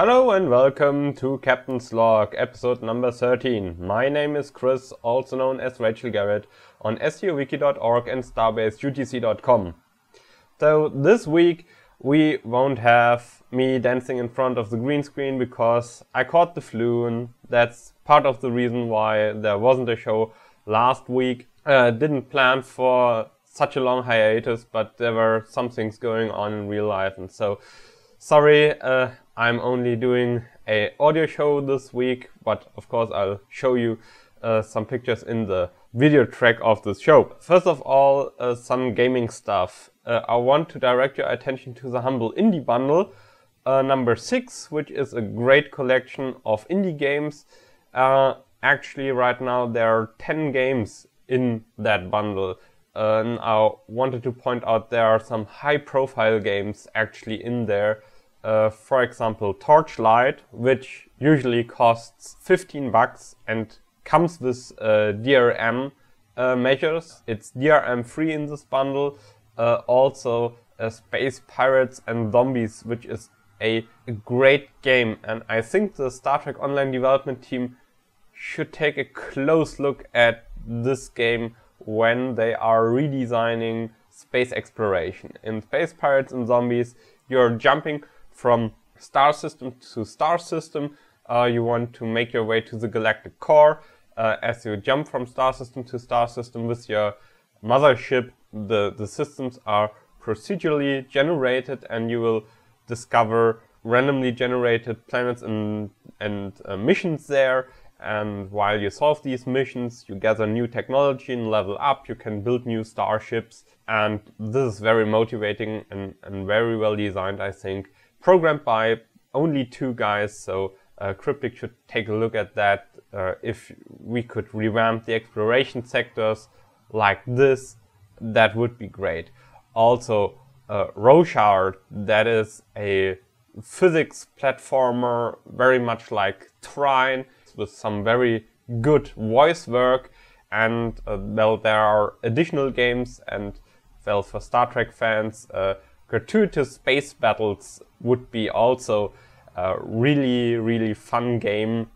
Hello and welcome to Captain's Log, episode number 13. My name is Chris, also known as Rachel Garrett, on SEOwiki.org and StarbaseUTC.com. So this week we won't have me dancing in front of the green screen because I caught the flu, and that's part of the reason why there wasn't a show last week. Didn't plan for such a long hiatus, but there were some things going on in real life, and so sorry, I'm only doing an audio show this week, but of course I'll show you some pictures in the video track of this show. First of all, some gaming stuff. I want to direct your attention to the Humble Indie Bundle number 6, which is a great collection of indie games. Actually, right now there are 10 games in that bundle. And I wanted to point out there are some high-profile games actually in there. For example, Torchlight, which usually costs $15 and comes with DRM measures. It's DRM free in this bundle. Also, Space Pirates and Zombies, which is a great game. And I think the Star Trek Online development team should take a close look at this game when they are redesigning space exploration. In Space Pirates and Zombies, you're jumping from star system to star system. You want to make your way to the galactic core. As you jump from star system to star system with your mothership, the systems are procedurally generated, and you will discover randomly generated planets and missions there. And while you solve these missions, you gather new technology and level up. You can build new starships, and this is very motivating and very well designed, I think. Programmed by only 2 guys, so Cryptic should take a look at that. If we could revamp the exploration sectors like this, that would be great. Also, Roshard, that is a physics platformer, very much like Trine, with some very good voice work. And well, there are additional games, and well, for Star Trek fans, gratuitous space battles would be also a really fun game.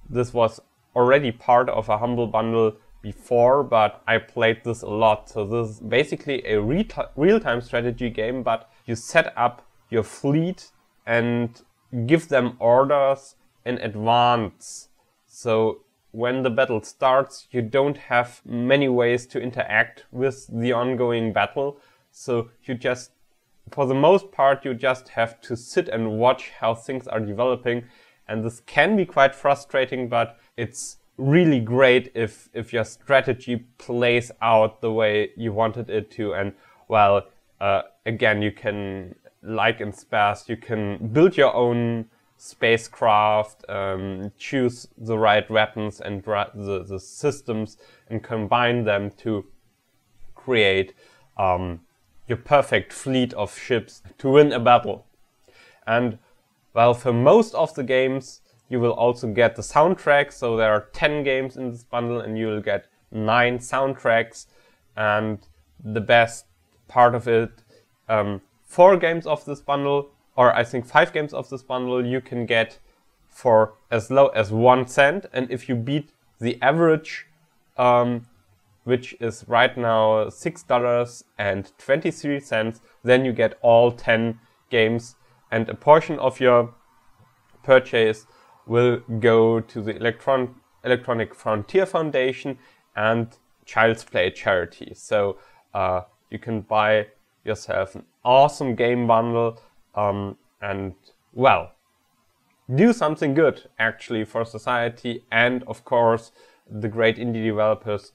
This was already part of a Humble Bundle before, but I played this a lot. So this is basically a real-time strategy game, but you set up your fleet and give them orders in advance. So when the battle starts, you don't have many ways to interact with the ongoing battle. So you just, for the most part, you just have to sit and watch how things are developing. And this can be quite frustrating, but it's really great if your strategy plays out the way you wanted it to. And well, again, you can, like in Space, you can build your own spacecraft, choose the right weapons and the systems, and combine them to create your perfect fleet of ships to win a battle. And well, for most of the games you will also get the soundtrack. So there are 10 games in this bundle, and you will get 9 soundtracks. And the best part of it, 4 games of this bundle, or I think 5 games of this bundle, you can get for as low as 1 cent. And if you beat the average, which is right now $6.23, then you get all 10 games, and a portion of your purchase will go to the Electronic Frontier Foundation and Child's Play charity. So you can buy yourself an awesome game bundle and, well, do something good actually for society, and of course the great indie developers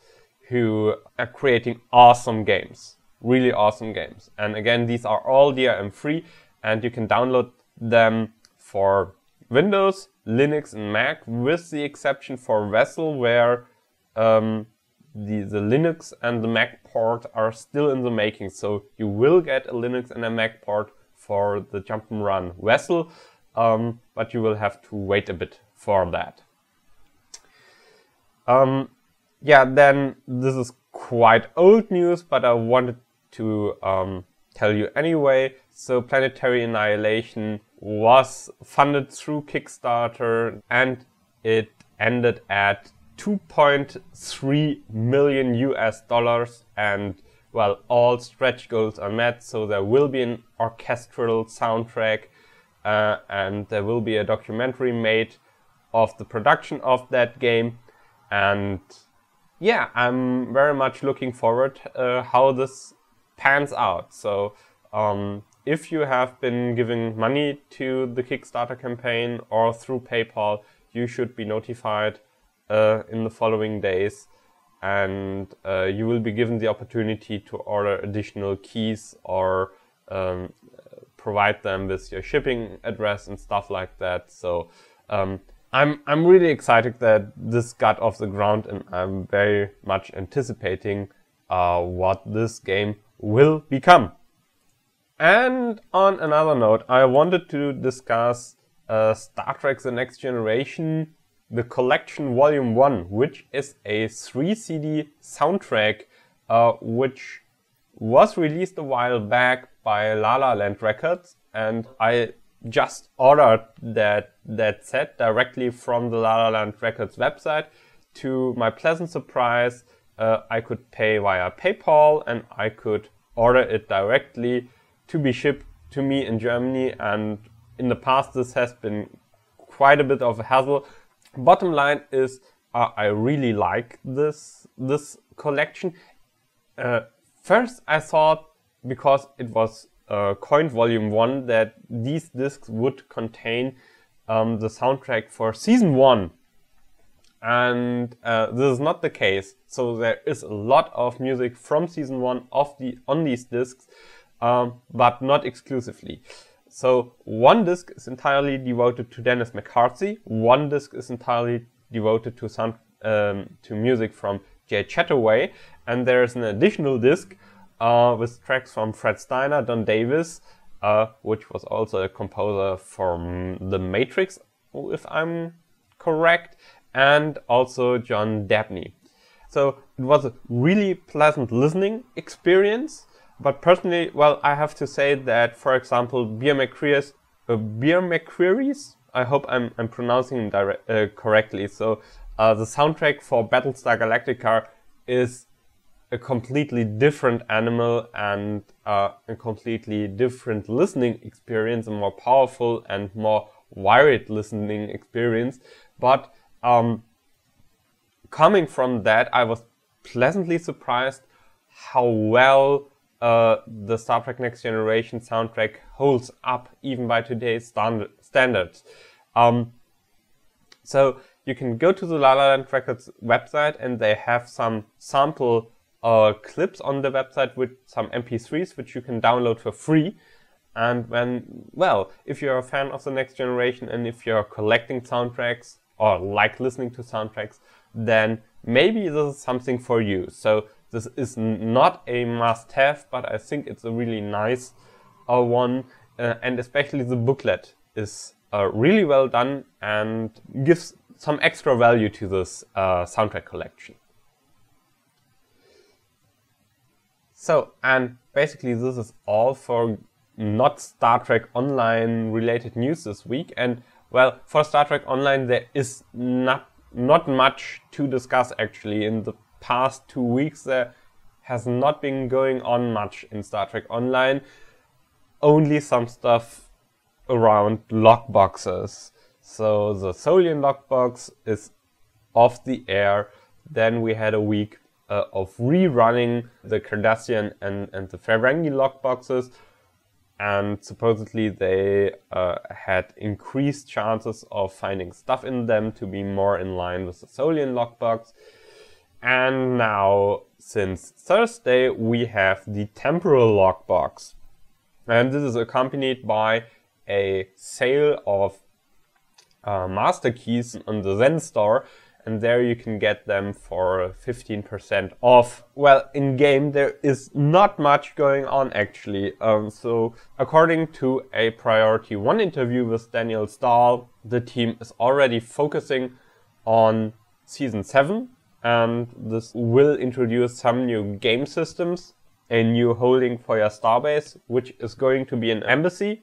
who are creating awesome games, really awesome games. And again, these are all DRM free, and you can download them for Windows, Linux and Mac, with the exception for Vessel, where the Linux and the Mac port are still in the making. So you will get a Linux and a Mac port for the Jump'n'Run Vessel, but you will have to wait a bit for that. Yeah, then this is quite old news, but I wanted to tell you anyway. So Planetary Annihilation was funded through Kickstarter and it ended at 2.3 million US dollars, and well, all stretch goals are met, so there will be an orchestral soundtrack and there will be a documentary made of the production of that game. And yeah, I'm very much looking forward how this pans out. So if you have been giving money to the Kickstarter campaign or through PayPal, you should be notified in the following days, and you will be given the opportunity to order additional keys or provide them with your shipping address and stuff like that. So I'm really excited that this got off the ground, and I'm very much anticipating what this game will become. And on another note, I wanted to discuss Star Trek The Next Generation, the Collection Volume 1, which is a 3-CD soundtrack which was released a while back by La La Land Records, and I just ordered that set directly from the La La Land Records website. To my pleasant surprise, I could pay via PayPal and I could order it directly to be shipped to me in Germany, and in the past this has been quite a bit of a hassle. Bottom line is I really like this collection. First I thought, because it was coined Volume 1, that these discs would contain the soundtrack for Season 1. And this is not the case. So there is a lot of music from Season 1 on these discs, but not exclusively. So one disc is entirely devoted to Dennis McCarthy, one disc is entirely devoted to music from Jay Chataway, and there's an additional disc with tracks from Fred Steiner, Don Davis, which was also a composer from The Matrix, if I'm correct, and also John Dabney. So it was a really pleasant listening experience. But personally, well, I have to say that, for example, Beer McCreary's, I hope I'm pronouncing them correctly. So the soundtrack for Battlestar Galactica is a completely different animal and a completely different listening experience, a more powerful and more varied listening experience. But coming from that, I was pleasantly surprised how well the Star Trek Next Generation soundtrack holds up even by today's standards. So you can go to the La La Land Records website, and they have some sample clips on the website with some MP3s which you can download for free. And if you're a fan of the Next Generation and if you're collecting soundtracks or like listening to soundtracks, then maybe this is something for you. So this is not a must-have, but I think it's a really nice one, and especially the booklet is really well done and gives some extra value to this soundtrack collection. So, and basically this is all for not Star Trek Online related news this week. And well, for Star Trek Online there is not much to discuss actually. In the past 2 weeks there has not been going on much in Star Trek Online. Only some stuff around lockboxes. So the Solian lockbox is off the air. Then we had a week of rerunning the Cardassian and the Ferengi lockboxes, and supposedly they had increased chances of finding stuff in them to be more in line with the Solian lockbox. And now, since Thursday, we have the Temporal lockbox, and this is accompanied by a sale of master keys on the Zen store, and there you can get them for 15% off. Well, in game there is not much going on actually. So according to a Priority 1 interview with Daniel Stahl, the team is already focusing on Season 7, and this will introduce some new game systems a new holding for your starbase, which is going to be an embassy,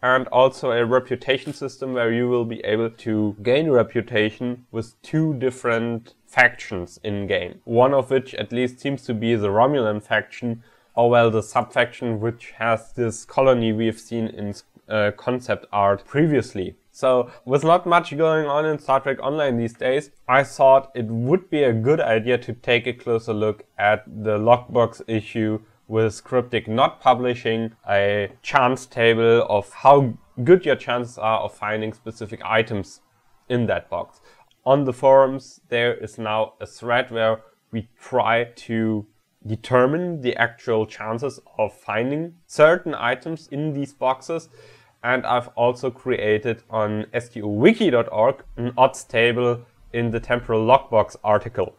and also a reputation system where you will be able to gain reputation with 2 different factions in-game. One of which at least seems to be the Romulan faction, or well, the sub-faction which has this colony we've seen in concept art previously. So, with not much going on in Star Trek Online these days, I thought it would be a good idea to take a closer look at the logbox issue with Cryptic not publishing a chance table of how good your chances are of finding specific items in that box. On the forums, there is now a thread where we try to determine the actual chances of finding certain items in these boxes. And I've also created on STOWiki.org an odds table in the Temporal logbox article.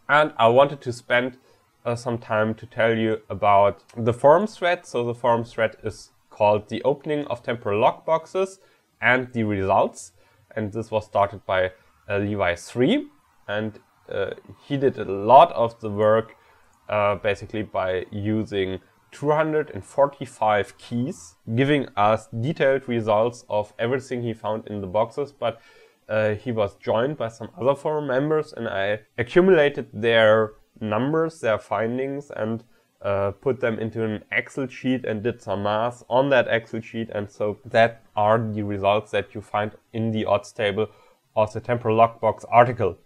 And I wanted to spend some time to tell you about the forum thread. So the forum thread is called The Opening of Temporal Logboxes and the Results. And this was started by Levi3. And he did a lot of the work basically by using 245 keys, giving us detailed results of everything he found in the boxes, but he was joined by some other forum members, and I accumulated their numbers, their findings, and put them into an Excel sheet and did some math on that Excel sheet, and so that are the results that you find in the odds table of the Temporal Logbox article.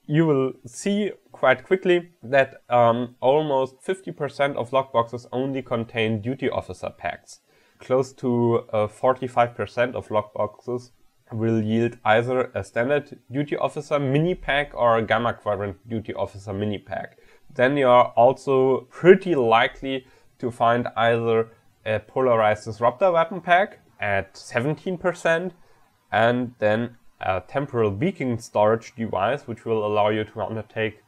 You will see quite quickly that almost 50% of logboxes only contain duty officer packs. Close to 45% of logboxes will yield either a standard duty officer mini pack or a gamma quadrant duty officer mini pack. Then you are also pretty likely to find either a polarized disruptor weapon pack at 17%, and then a temporal beacon storage device, which will allow you to undertake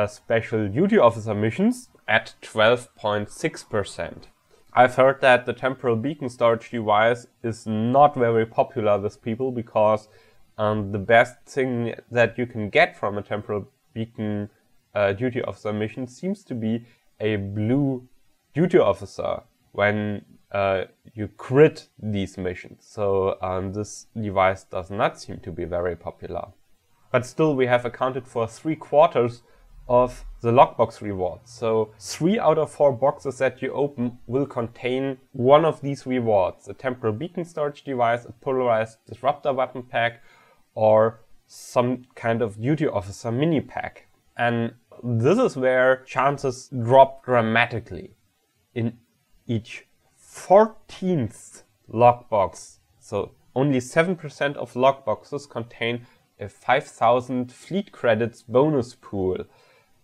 special duty officer missions at 12.6%. I've heard that the temporal beacon storage device is not very popular with people because the best thing that you can get from a temporal beacon duty officer mission seems to be a blue duty officer when you crit these missions. So this device does not seem to be very popular. But still, we have accounted for 3/4 of the logbox rewards. So 3 out of 4 boxes that you open will contain one of these rewards: a temporal beacon storage device, a polarized disruptor weapon pack, or some kind of duty officer mini pack. And this is where chances drop dramatically. In each 14th logbox, so only 7% of logboxes contain a 5,000 fleet credits bonus pool.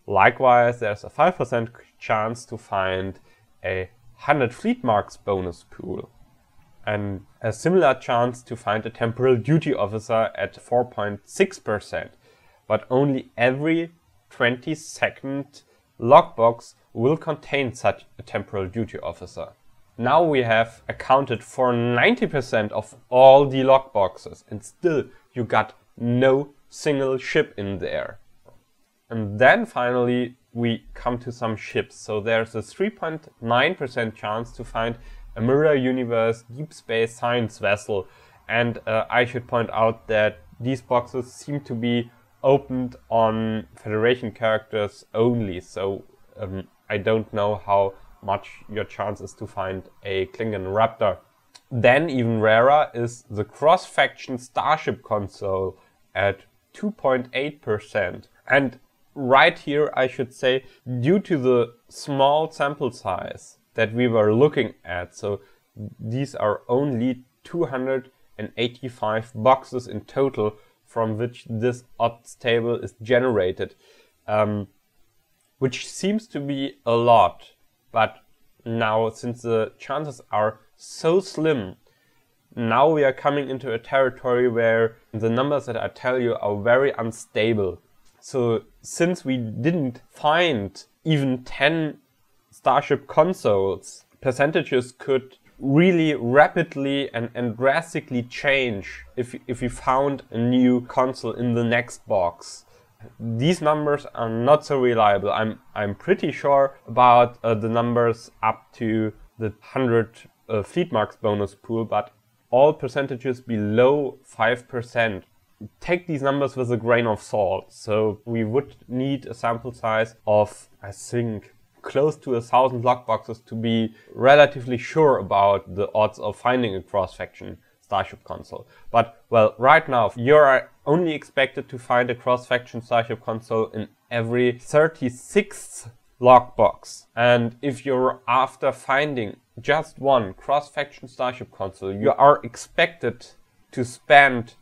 Likewise, there's a 5% chance to find a 100 fleet marks bonus pool, and a similar chance to find a temporal duty officer at 4.6%. But only every 22nd logbox will contain such a temporal duty officer. Now we have accounted for 90% of all the logboxes, and still you got no single ship in there. And then finally we come to some ships. So there's a 3.9% chance to find a Mirror Universe Deep Space Science vessel. And I should point out that these boxes seem to be opened on Federation characters only. So I don't know how much your chance is to find a Klingon Raptor. Then even rarer is the cross-faction Starship console at 2.8%. And right here I should say, due to the small sample size that we were looking at, so these are only 285 boxes in total from which this odds table is generated, which seems to be a lot. But now, since the chances are so slim, now we are coming into a territory where the numbers that I tell you are very unstable. So since we didn't find even 10 Starship consoles, percentages could really rapidly and drastically change if we found a new console in the next box. These numbers are not so reliable. I'm pretty sure about the numbers up to the 100 fleet marks bonus pool, but all percentages below 5%. Take these numbers with a grain of salt. So we would need a sample size of, I think, close to 1,000 lockboxes to be relatively sure about the odds of finding a cross-faction Starship console. But, well, right now, you're only expected to find a cross-faction Starship console in every 36th lockbox. And if you're after finding just one cross-faction Starship console, you are expected to spend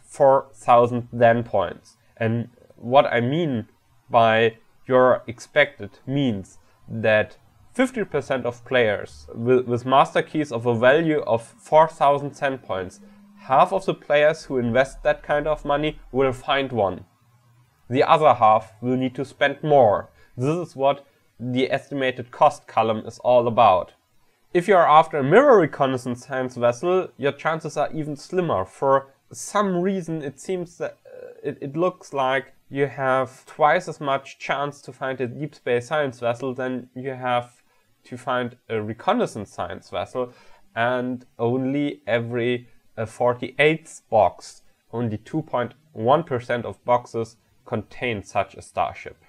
4,000 then points. And what I mean by you're expected means that 50% of players with master keys of a value of 4,000 Zen points, half of the players who invest that kind of money will find one. The other half will need to spend more. This is what the estimated cost column is all about. If you are after a mirror reconnaissance science vessel, your chances are even slimmer. For some reason, it seems that it looks like you have twice as much chance to find a deep space science vessel than you have to find a reconnaissance science vessel, and only every 48th box, only 2.1% of boxes contain such a starship.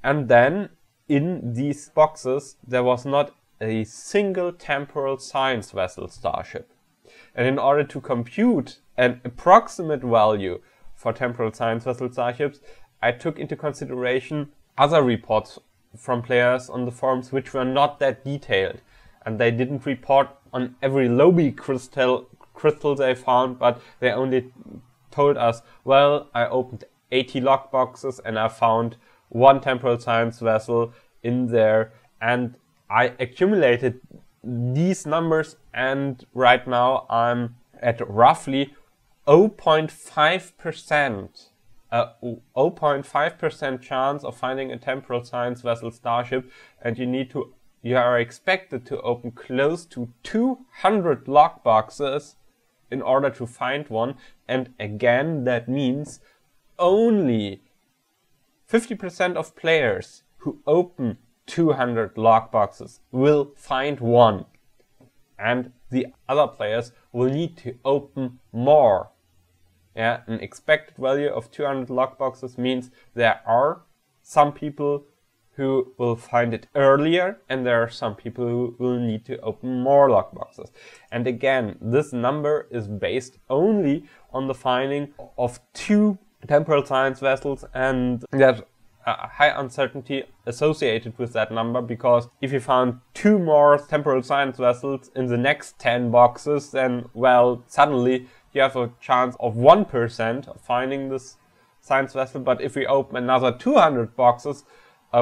And then in these boxes there was not a single temporal science vessel starship. And in order to compute an approximate value for temporal science vessel starships, I took into consideration other reports from players on the forums which were not that detailed. And they didn't report on every lobby crystal they found, but they only told us, well, I opened 80 lockboxes and I found one temporal science vessel in there, and I accumulated these numbers, and right now I'm at roughly 0.5%. 0.5% chance of finding a temporal science vessel starship, and you are expected to open close to 200 lockboxes in order to find one. And again, that means only 50% of players who open 200 lockboxes will find one, and the other players will need to open more. Yeah, an expected value of 200 lockboxes means there are some people who will find it earlier, and there are some people who will need to open more lockboxes. And again, this number is based only on the finding of 2 temporal science vessels, and there's a high uncertainty associated with that number, because if you found 2 more temporal science vessels in the next 10 boxes, then, well, suddenly you have a chance of 1% of finding this science vessel. But if we open another 200 boxes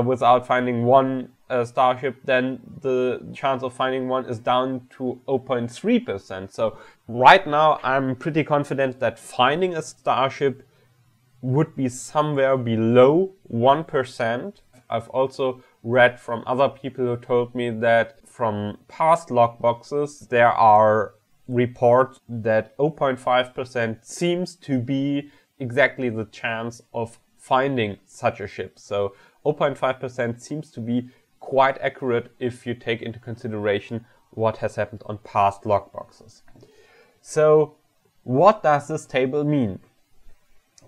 without finding one starship, then the chance of finding one is down to 0.3%. So right now I'm pretty confident that finding a starship would be somewhere below 1%. I've also read from other people who told me that from past lockboxes there are reports that 0.5% seems to be exactly the chance of finding such a ship. So 0.5% seems to be quite accurate if you take into consideration what has happened on past lockboxes. So what does this table mean?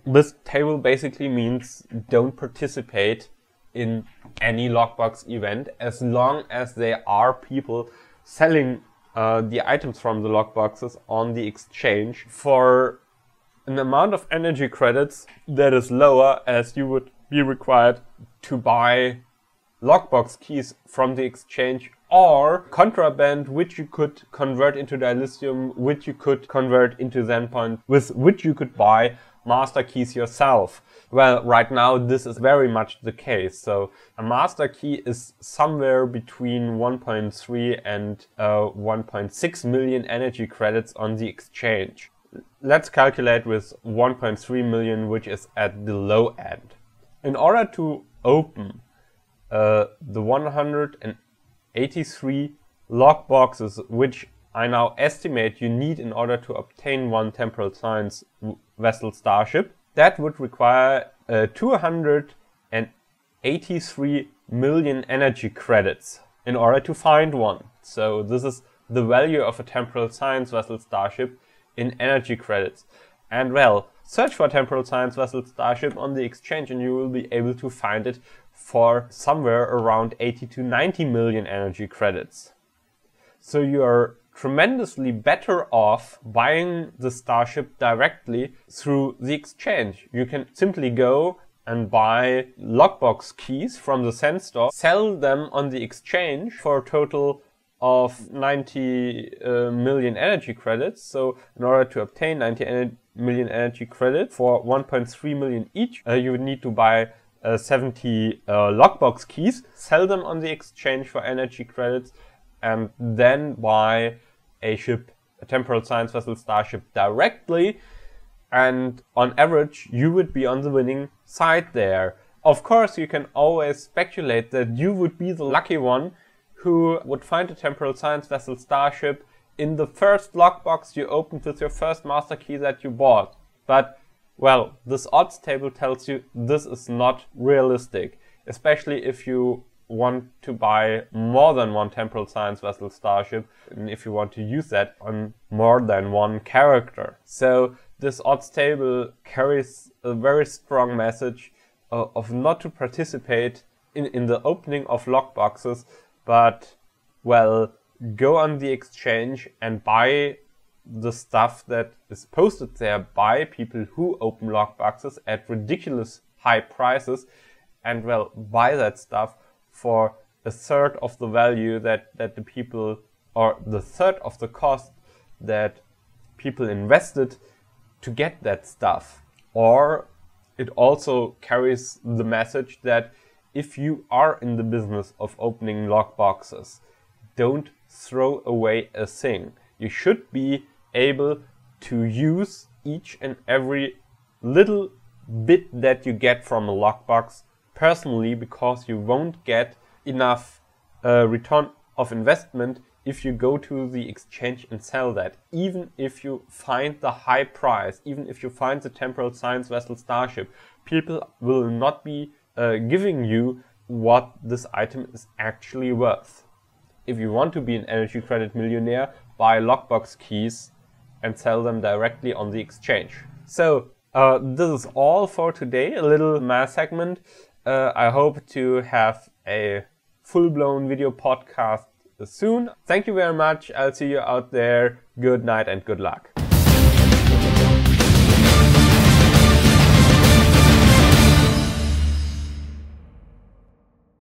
This table basically means don't participate in any lockbox event as long as there are people selling the items from the lockboxes on the exchange for an amount of energy credits that is lower as you would be required to buy lockbox keys from the exchange, or contraband which you could convert into dilithium, which you could convert into Zen point, with which you could buy master keys yourself. Well, right now this is very much the case. So a master key is somewhere between 1.3 and 1.6 million energy credits on the exchange. Let's calculate with 1.3 million, which is at the low end. In order to open the 183 lockboxes, which I now estimate you need in order to obtain one temporal science vessel starship, that would require 283 million energy credits in order to find one. So this is the value of a temporal science vessel starship in energy credits. And well, search for temporal science vessel starship on the exchange and you will be able to find it for somewhere around 80 to 90 million energy credits. So you are tremendously better off buying the starship directly through the exchange. You can simply go and buy lockbox keys from the Send store, sell them on the exchange for a total of 90 million energy credits. So in order to obtain 90 million energy credits for 1.3 million each, you would need to buy 70 lockbox keys, sell them on the exchange for energy credits, and then buy a temporal science vessel starship directly. And on average, you would be on the winning side there. Of course, you can always speculate that you would be the lucky one who would find a temporal science vessel starship in the first lockbox you opened with your first master key that you bought. But, well, this odds table tells you this is not realistic, especially if you want to buy more than one temporal science vessel starship and if you want to use that on more than one character. So this odds table carries a very strong message of not to participate in the opening of lockboxes, but, well, go on the exchange and buy the stuff that is posted there by people who open lockboxes at ridiculous high prices, and, well, buy that stuff for a third of the value that the people, or the third of the cost that people invested to get that stuff. Or it also carries the message that if you are in the business of opening lockboxes, don't throw away a thing. You should be able to use each and every little bit that you get from a lockbox personally, because you won't get enough return of investment if you go to the exchange and sell that. Even if you find the high price, even if you find the temporal science vessel starship, people will not be giving you what this item is actually worth. If you want to be an energy credit millionaire, buy lockbox keys and sell them directly on the exchange. So this is all for today, a little math segment. I hope to have a full-blown video podcast soon. Thank you very much. I'll see you out there. Good night and good luck.